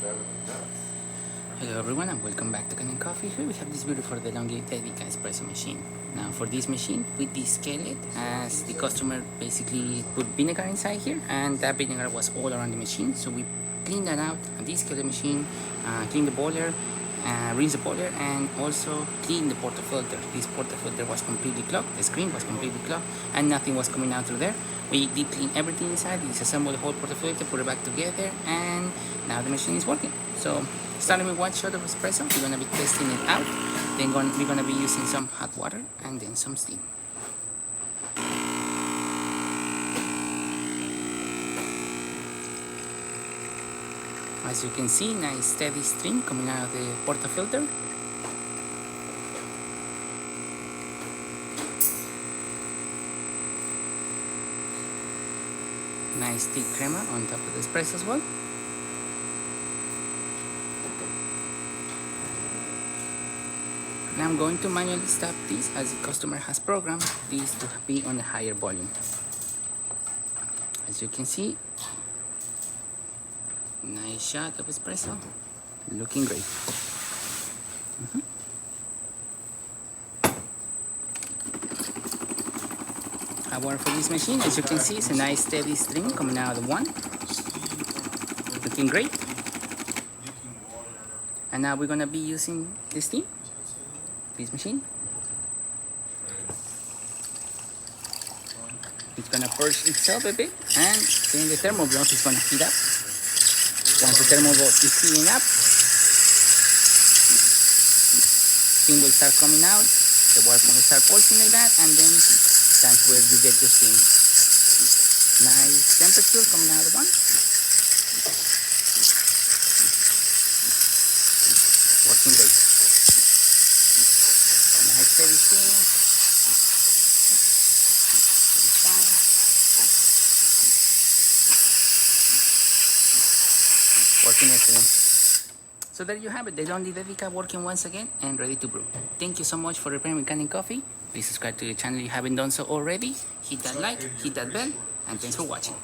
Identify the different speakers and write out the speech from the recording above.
Speaker 1: Hello everyone and welcome back to Kanen Coffee. Here we have this beautiful DeLonghi No espresso machine. Now for this machine we descale it as the customer basically put vinegar inside here, and that vinegar was all around the machine, so we clean that out and descale the machine, clean the boiler, rinse the boiler, and also clean the portafilter. This portafilter was completely clogged, the screen was completely clogged, and nothing was coming out through there. We did clean everything inside, disassembled the whole portafilter, put it back together, and now the machine is working. So starting with 1 shot of espresso, we're going to be testing it out. Then we're going to be using some hot water and then some steam. As you can see, nice steady stream coming out of the portafilter. Nice thick crema on top of the espresso as well. Now I'm going to manually stop this as the customer has programmed this to be on a higher volume. As you can see, nice shot of espresso, looking great. Hot water for this machine, as you can see, it's a nice steady stream coming out of the one. Looking great. And now we're gonna be using the steam, this machine. It's gonna purge itself a bit, and then the thermal block is gonna heat up. Once the thermal block is heating up, steam will start coming out, the water will start pulsing like that, and then that's where you get your steam. Nice temperature coming out of the one. Working great. Nice steady steam. Working excellent. So there you have it, the DeLonghi No working once again and ready to brew. Thank you so much for repairing with Kanen Coffee. Please subscribe to the channel if you haven't done so already. Hit that like, hit that bell, and thanks for watching.